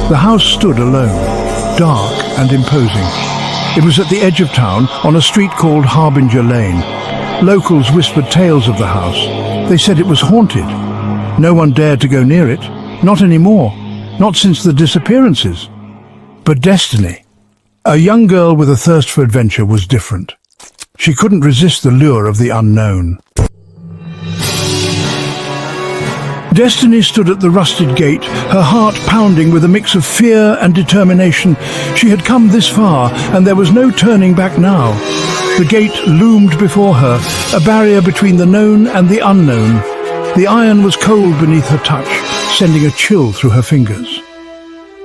The house stood alone, dark and imposing. It was at the edge of town, on a street called Harbinger Lane. Locals whispered tales of the house. They said it was haunted. No one dared to go near it. Not anymore. Not since the disappearances. But Destiny, a young girl with a thirst for adventure, was different. She couldn't resist the lure of the unknown. Destiny stood at the rusted gate, her heart pounding with a mix of fear and determination. She had come this far, and there was no turning back now. The gate loomed before her, a barrier between the known and the unknown. The iron was cold beneath her touch, sending a chill through her fingers.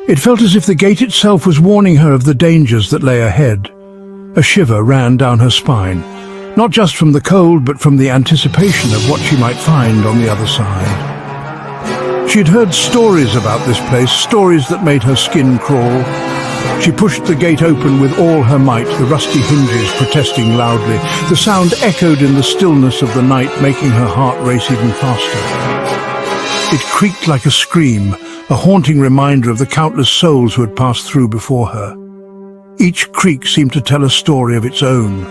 It felt as if the gate itself was warning her of the dangers that lay ahead. A shiver ran down her spine, not just from the cold, but from the anticipation of what she might find on the other side. She had heard stories about this place, stories that made her skin crawl. She pushed the gate open with all her might, the rusty hinges protesting loudly. The sound echoed in the stillness of the night, making her heart race even faster. It creaked like a scream, a haunting reminder of the countless souls who had passed through before her. Each creak seemed to tell a story of its own,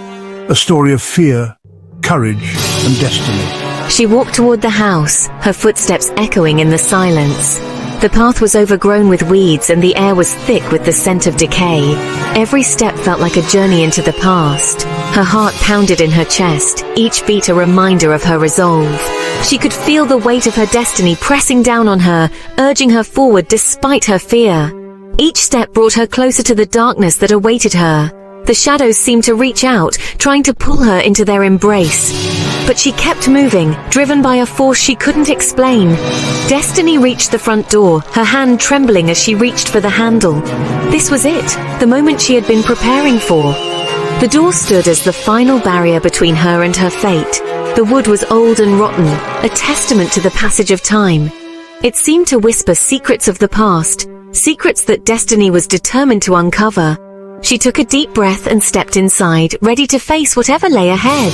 a story of fear, courage, and destiny. She walked toward the house, her footsteps echoing in the silence. The path was overgrown with weeds and the air was thick with the scent of decay. Every step felt like a journey into the past. Her heart pounded in her chest, each beat a reminder of her resolve. She could feel the weight of her destiny pressing down on her, urging her forward despite her fear. Each step brought her closer to the darkness that awaited her. The shadows seemed to reach out, trying to pull her into their embrace. But she kept moving, driven by a force she couldn't explain. Destiny reached the front door, her hand trembling as she reached for the handle. This was it, the moment she had been preparing for. The door stood as the final barrier between her and her fate. The wood was old and rotten, a testament to the passage of time. It seemed to whisper secrets of the past, secrets that Destiny was determined to uncover. She took a deep breath and stepped inside, ready to face whatever lay ahead.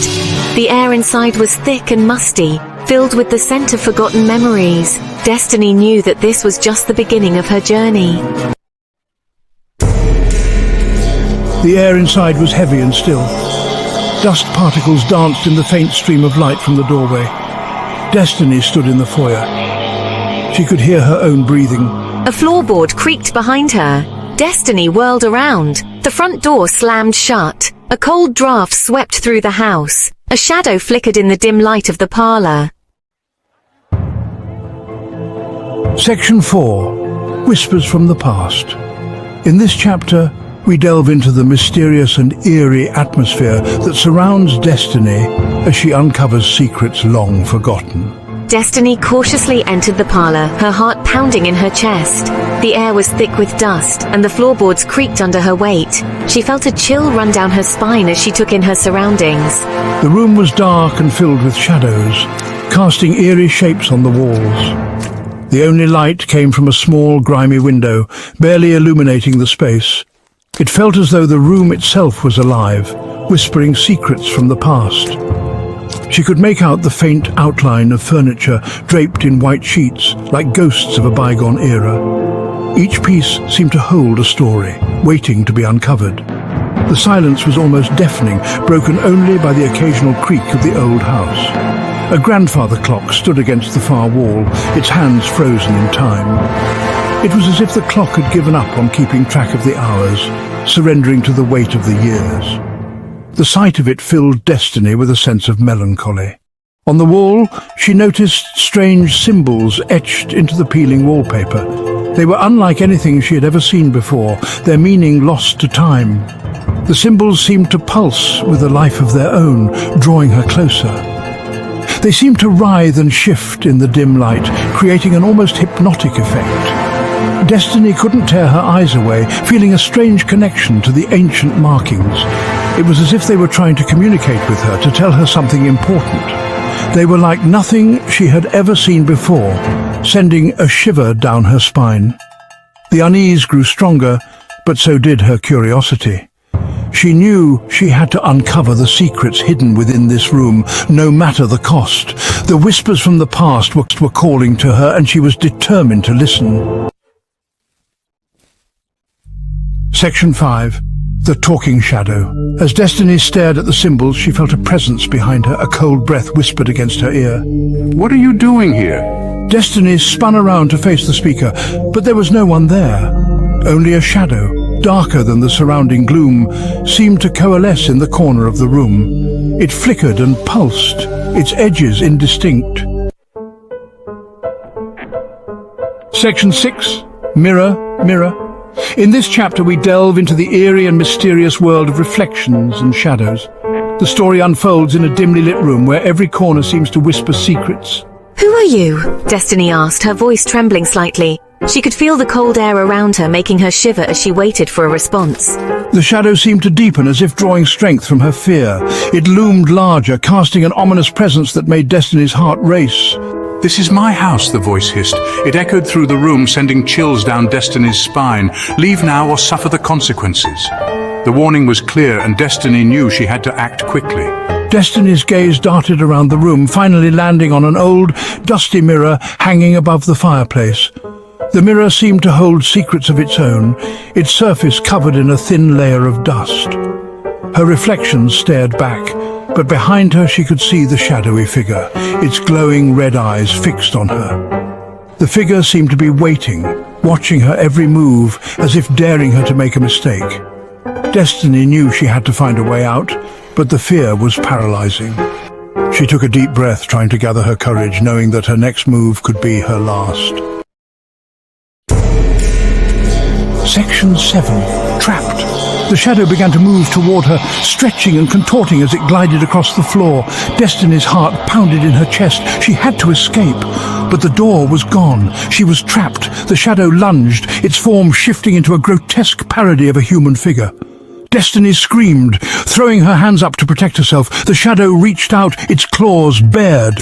The air inside was thick and musty, filled with the scent of forgotten memories. Destiny knew that this was just the beginning of her journey. The air inside was heavy and still. Dust particles danced in the faint stream of light from the doorway. Destiny stood in the foyer. She could hear her own breathing. A floorboard creaked behind her. Destiny whirled around. The front door slammed shut. A cold draft swept through the house. A shadow flickered in the dim light of the parlor. Section 4. Whispers from the Past. In this chapter, we delve into the mysterious and eerie atmosphere that surrounds Destiny as she uncovers secrets long forgotten. Destiny cautiously entered the parlor, her heart pounding in her chest. The air was thick with dust, and the floorboards creaked under her weight. She felt a chill run down her spine as she took in her surroundings. The room was dark and filled with shadows, casting eerie shapes on the walls. The only light came from a small, grimy window, barely illuminating the space. It felt as though the room itself was alive, whispering secrets from the past. She could make out the faint outline of furniture draped in white sheets, like ghosts of a bygone era. Each piece seemed to hold a story, waiting to be uncovered. The silence was almost deafening, broken only by the occasional creak of the old house. A grandfather clock stood against the far wall, its hands frozen in time. It was as if the clock had given up on keeping track of the hours, surrendering to the weight of the years. The sight of it filled Destiny with a sense of melancholy. On the wall, she noticed strange symbols etched into the peeling wallpaper. They were unlike anything she had ever seen before, their meaning lost to time. The symbols seemed to pulse with a life of their own, drawing her closer. They seemed to writhe and shift in the dim light, creating an almost hypnotic effect. Destiny couldn't tear her eyes away, feeling a strange connection to the ancient markings. It was as if they were trying to communicate with her, to tell her something important. They were like nothing she had ever seen before, sending a shiver down her spine. The unease grew stronger, but so did her curiosity. She knew she had to uncover the secrets hidden within this room, no matter the cost. The whispers from the past were calling to her, and she was determined to listen. Section 5. The Talking Shadow. As Destiny stared at the symbols, she felt a presence behind her. A cold breath whispered against her ear. What are you doing here? Destiny spun around to face the speaker, but there was no one there. Only a shadow, darker than the surrounding gloom, seemed to coalesce in the corner of the room. It flickered and pulsed, its edges indistinct. Section 6. Mirror, Mirror. In this chapter we delve into the eerie and mysterious world of reflections and shadows. The story unfolds in a dimly lit room where every corner seems to whisper secrets. Who are you? Destiny asked, her voice trembling slightly. She could feel the cold air around her, making her shiver as she waited for a response. The shadow seemed to deepen, as if drawing strength from her fear. It loomed larger, casting an ominous presence that made Destiny's heart race. This is my house, the voice hissed. It echoed through the room, sending chills down Destiny's spine. Leave now or suffer the consequences. The warning was clear, and Destiny knew she had to act quickly. Destiny's gaze darted around the room, finally landing on an old, dusty mirror hanging above the fireplace. The mirror seemed to hold secrets of its own, its surface covered in a thin layer of dust. Her reflection stared back, but behind her she could see the shadowy figure, its glowing red eyes fixed on her. The figure seemed to be waiting, watching her every move, as if daring her to make a mistake. Destiny knew she had to find a way out, but the fear was paralyzing. She took a deep breath, trying to gather her courage, knowing that her next move could be her last. Section 7. Trapped. The shadow began to move toward her, stretching and contorting as it glided across the floor. Destiny's heart pounded in her chest. She had to escape, but the door was gone. She was trapped. The shadow lunged, its form shifting into a grotesque parody of a human figure. Destiny screamed, throwing her hands up to protect herself. The shadow reached out, its claws bared.